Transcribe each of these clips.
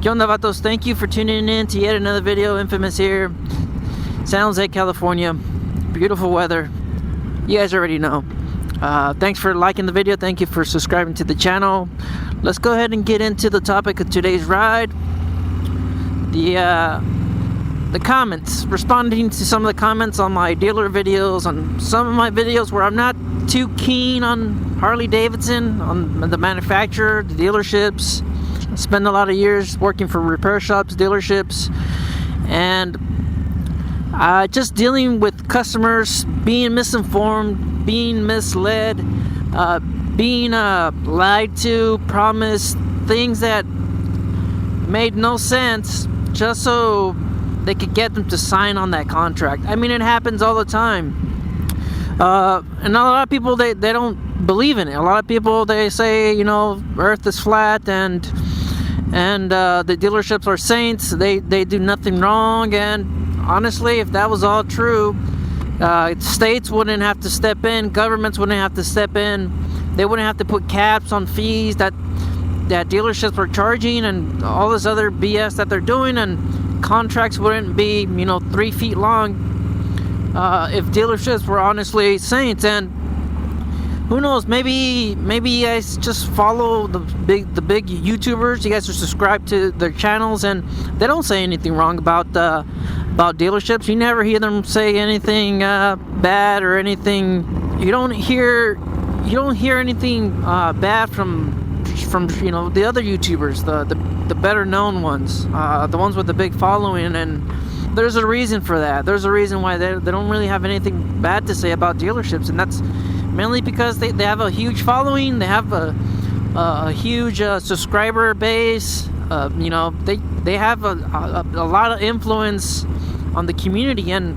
¿Qué onda, vatos? Thank you for tuning in to yet another video. Infamous here, San Jose, California. Beautiful weather. You guys already know. Thanks for liking the video. Thank you for subscribing to the channel. Let's go ahead and get into the topic of today's ride. The comments, responding to some of the comments on my dealer videos, on some of my videos where I'm not too keen on Harley-Davidson, on the manufacturer, the dealerships. I spend a lot of years working for repair shops, dealerships, and just dealing with customers being misinformed, being misled, being lied to, promised things that made no sense just so they could get them to sign on that contract. I mean, it happens all the time. And a lot of people, they don't believe in it. A lot of people, they say, you know, Earth is flat and the dealerships are saints. They do nothing wrong. And honestly, if that was all true, states wouldn't have to step in. Governments wouldn't have to step in. They wouldn't have to put caps on fees that dealerships are charging and all this other BS that they're doing. And contracts wouldn't be, you know, 3 feet long if dealerships were honestly saints. And who knows, maybe you guys just follow the big YouTubers. You guys are subscribed to their channels and they don't say anything wrong about dealerships. You never hear them say anything bad or anything. You don't hear anything bad from you know, the other YouTubers, the better known ones, the ones with the big following. And there's a reason for that. There's a reason why they don't really have anything bad to say about dealerships, and that's mainly because they have a huge following. They have a huge subscriber base. You know, they have a lot of influence on the community, and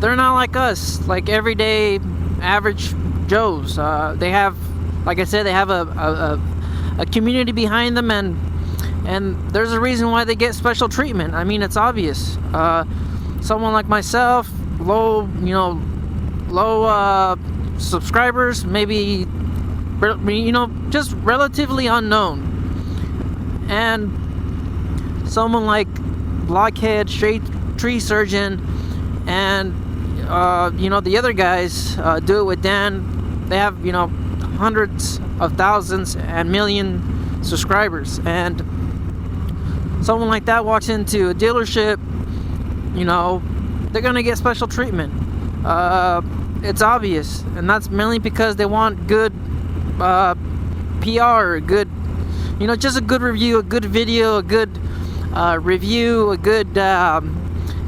they're not like us, like everyday average Joes. They have, like I said, they have a community behind them, and there's a reason why they get special treatment. I mean, it's obvious. Someone like myself, low subscribers, maybe, you know, just relatively unknown. And someone like Blockhead, Straight Tree Surgeon, and you know, the other guys, Do It With Dan, they have, you know, hundreds of thousands and million subscribers. And someone like that walks into a dealership, you know, they're gonna get special treatment. It's obvious, and that's mainly because they want good PR, good, you know, just a good review, a good video, a good review, a good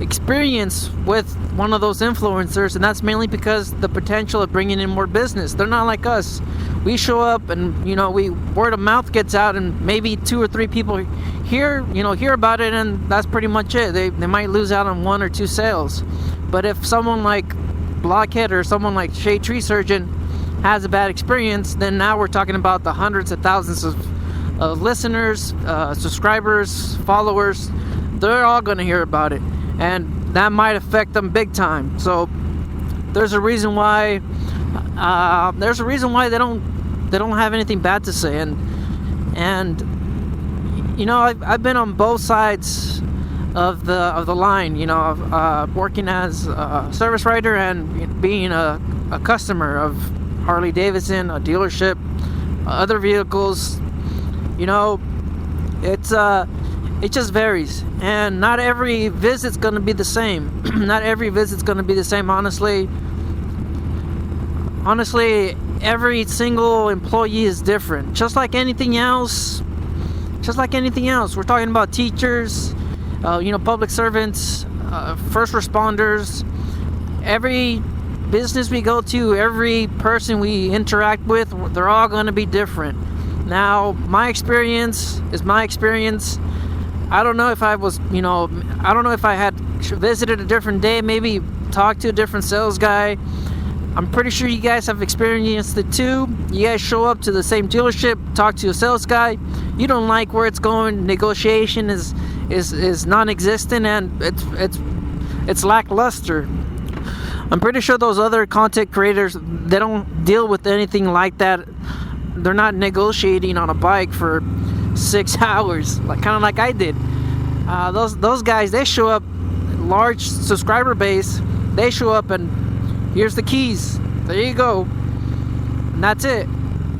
experience with one of those influencers. And that's mainly because the potential of bringing in more business. They're not like us. We show up and, you know, word of mouth gets out, and maybe 2 or 3 people hear about it, and that's pretty much it. They might lose out on 1 or 2 sales. But if someone like Blockhead or someone like Shade Tree Surgeon has a bad experience, then now we're talking about the hundreds of thousands of listeners, subscribers, followers. They're all going to hear about it, and that might affect them big time. So there's a reason why they don't have anything bad to say. And you know, I've been on both sides of the line, you know, working as a service writer and being a customer of Harley-Davidson, a dealership, other vehicles. You know, it just varies, and not every visit's gonna be the same. Not every visit's gonna be the same. Honestly, every single employee is different, just like anything else. We're talking about teachers, you know, public servants, first responders. Every business we go to, every person we interact with, they're all going to be different. Now, my experience is my experience. I don't know if I was, you know, I don't know if I had visited a different day, maybe talked to a different sales guy. I'm pretty sure you guys have experienced it too. You guys show up to the same dealership, talk to a sales guy. You don't like where it's going. Negotiation is non-existent, and it's lackluster. I'm pretty sure those other content creators, they don't deal with anything like that. They're not negotiating on a bike for 6 hours, like kind of like I did. Those guys, they show up, large subscriber base. They show up and here's the keys. There you go, and that's it.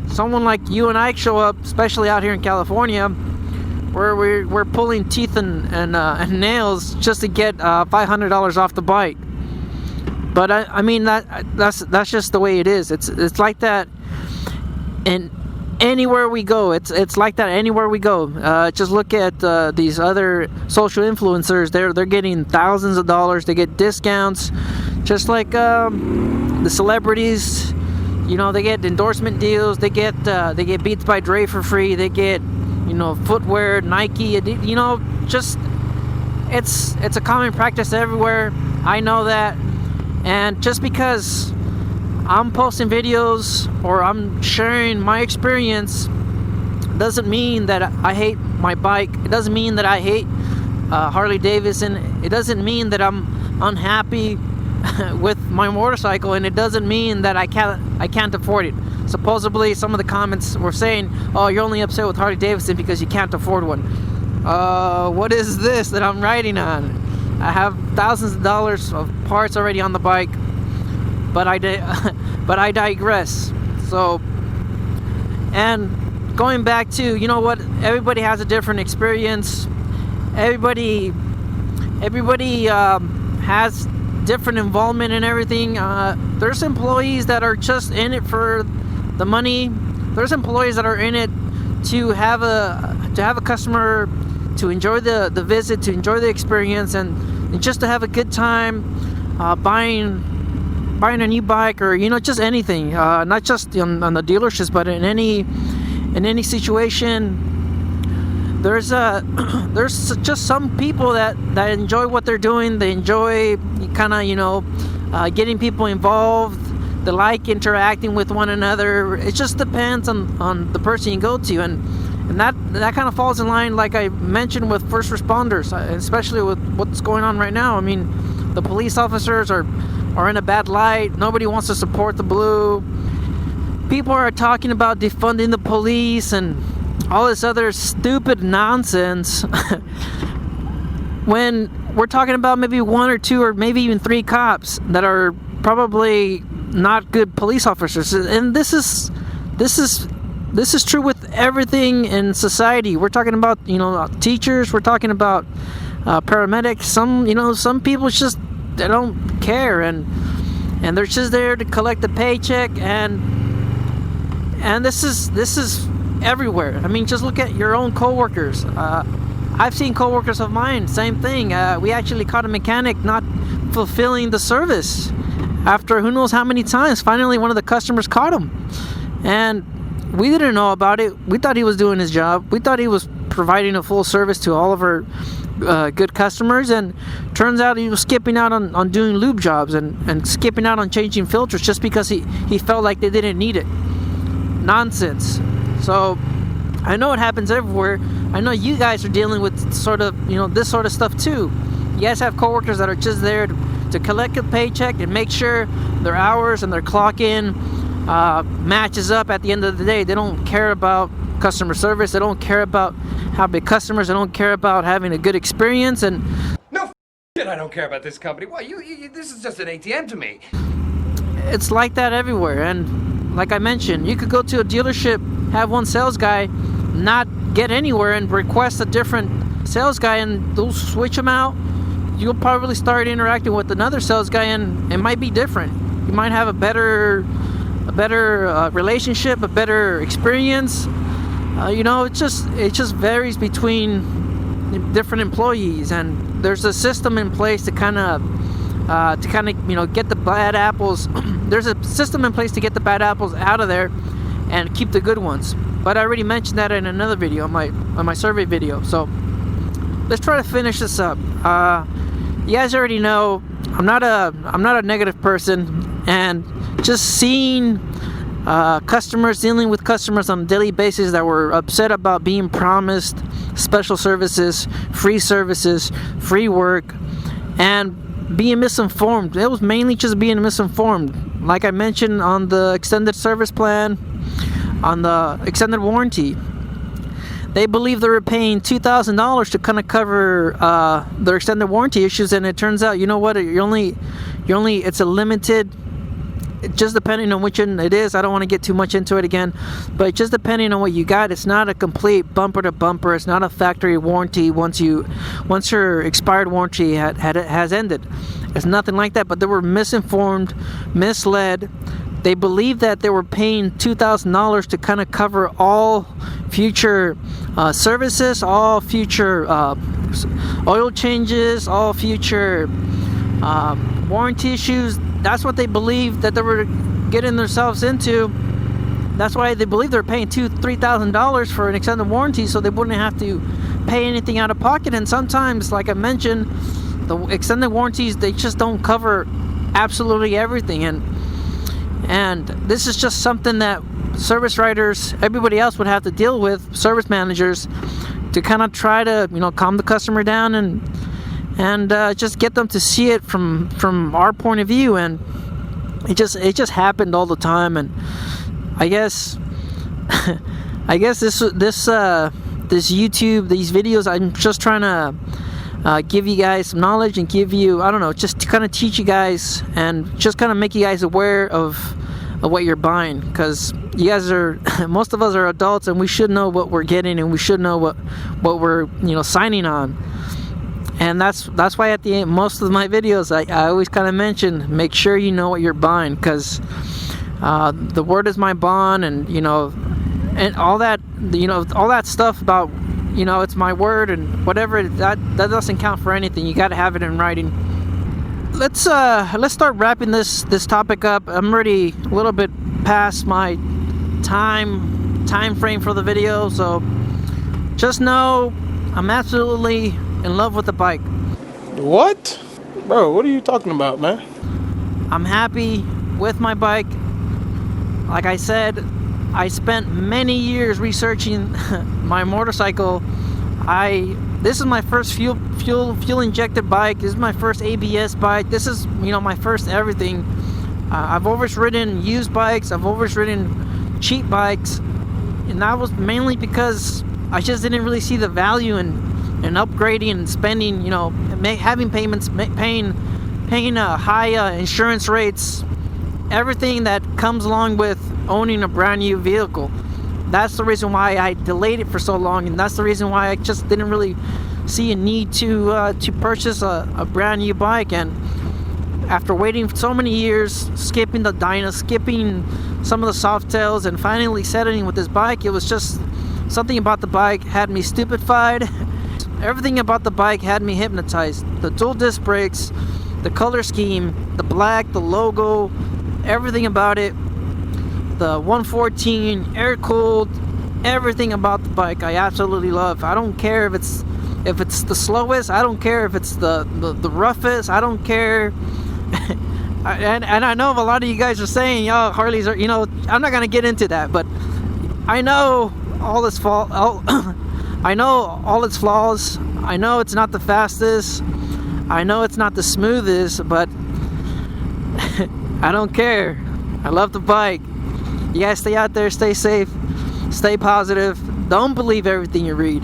Someone like you and I show up, especially out here in California, where we're pulling teeth and nails just to get $500 off the bike. But I mean that's just the way it is. It's like that, and anywhere we go, it's like that anywhere we go. Just look at these other social influencers. They're getting thousands of dollars. They get discounts, just like the celebrities. You know, they get endorsement deals. They get Beats by Dre for free. They get, you know, footwear, Nike. You know, just it's a common practice everywhere. I know that. And just because I'm posting videos or I'm sharing my experience doesn't mean that I hate my bike. It doesn't mean that I hate Harley-Davidson. It doesn't mean that I'm unhappy with my motorcycle, and it doesn't mean that I can't afford it. Supposedly some of the comments were saying, oh, you're only upset with Harley-Davidson because you can't afford one. What is this that I'm riding on? I have thousands of dollars of parts already on the bike, but I digress. So, and going back to, you know what, everybody has a different experience. Everybody has different involvement in everything. There's employees that are just in it for the money. There's employees that are in it to have a customer, to enjoy the visit, to enjoy the experience, and just to have a good time buying a new bike, or, you know, just anything, not just on the dealerships, but in any situation. There's just some people that enjoy what they're doing. They enjoy kind of, you know, getting people involved. They like interacting with one another. It just depends on the person you go to, and that kind of falls in line, like I mentioned, with first responders, especially with what's going on right now. I mean, the police officers are in a bad light. Nobody wants to support the blue. People are talking about defunding the police and all this other stupid nonsense when we're talking about maybe one or two or maybe even three cops that are probably not good police officers. And this is true with everything in society. We're talking about, you know, teachers. We're talking about paramedics. Some people just, they don't care, and they're just there to collect a paycheck, and this is everywhere. I mean, just look at your own coworkers. I've seen coworkers of mine, same thing. We actually caught a mechanic not fulfilling the service after who knows how many times. Finally, one of the customers caught him, and we didn't know about it. We thought he was doing his job. We thought he was providing a full service to all of our good customers, and turns out he was skipping out on doing lube jobs and skipping out on changing filters just because he felt like they didn't need it. Nonsense. So I know it happens everywhere. I know you guys are dealing with sort of, you know, this sort of stuff too. You guys have coworkers that are just there to collect a paycheck and make sure their hours and their clock in matches up at the end of the day. They don't care about customer service. They don't care about happy customers. They don't care about having a good experience. And no shit, I don't care about this company. Why, you this is just an ATM to me. It's like that everywhere. And like I mentioned, you could go to a dealership, have one sales guy not get anywhere, and request a different sales guy, and they'll switch them out. You'll probably start interacting with another sales guy, and it might be different. You might have a better relationship, a better experience. You know, it just varies between different employees, and there's a system in place to kind of you know, get the bad apples. There's a system in place to get the bad apples out of there and keep the good ones. But I already mentioned that in another video, on my survey video. So let's try to finish this up. You guys already know I'm not a negative person, and just seeing dealing with customers on a daily basis that were upset about being promised special services, free work, and being misinformed. It was mainly just being misinformed. Like I mentioned on the extended service plan, on the extended warranty, they believe they were paying $2,000 to kind of cover their extended warranty issues, and it turns out, you know what, it's a limited, just depending on which end it is. I don't want to get too much into it again, but just depending on what you got, it's not a complete bumper to bumper. It's not a factory warranty once your expired warranty has ended. It's nothing like that. But they were misinformed, misled. They believed that they were paying $2,000 to kind of cover all future services, all future oil changes, all future warranty issues. That's what they believed that they were getting themselves into. That's why they believe they're paying $3,000 for an extended warranty, so they wouldn't have to pay anything out of pocket. And sometimes, like I mentioned, the extended warranties, they just don't cover absolutely everything. And this is just something that service writers, everybody else would have to deal with, service managers, to kind of try to, calm the customer down and just get them to see it from our point of view. And it just happened all the time. And I guess this YouTube, these videos, I'm just trying to give you guys some knowledge and give you, I don't know, just to kind of teach you guys and just kind of make you guys aware of what you're buying, because you guys are, most of us are adults, and we should know what we're getting, and we should know what we're signing on. And that's why at the end, most of my videos, I always kind of mention, make sure you know what you're buying, because the word is my bond, and and all that, all that stuff about, it's my word and whatever, that doesn't count for anything. You got to have it in writing. Let's start wrapping this topic up. I'm already a little bit past my time frame for the video, so just know I'm absolutely in love with the bike. What? Bro, what are you talking about, man? I'm happy with my bike. Like I said, I spent many years researching my motorcycle. This is my first fuel injected bike. This is my first ABS bike. This is my first everything. I've always ridden used bikes. I've always ridden cheap bikes, and that was mainly because I just didn't really see the value in upgrading and spending. Having payments, paying high insurance rates, everything that comes along with owning a brand new vehicle. That's the reason why I delayed it for so long, and that's the reason why I just didn't really see a need to purchase a brand new bike. And after waiting for so many years, skipping the Dyna, skipping some of the Softails, and finally settling with this bike, it was just something about the bike had me stupefied. Everything about the bike had me hypnotized. The dual disc brakes, the color scheme, the black, the logo, everything about it. The 114 air cooled, everything about the bike I absolutely love. I don't care if it's the slowest. I don't care if it's the roughest. I don't care. and I know a lot of you guys are saying, "Yo, Harleys are." I'm not gonna get into that, but I know all its I know all its flaws. I know it's not the fastest. I know it's not the smoothest, but I don't care. I love the bike. You guys stay out there, stay safe, stay positive. Don't believe everything you read.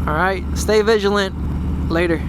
Alright, stay vigilant. Later.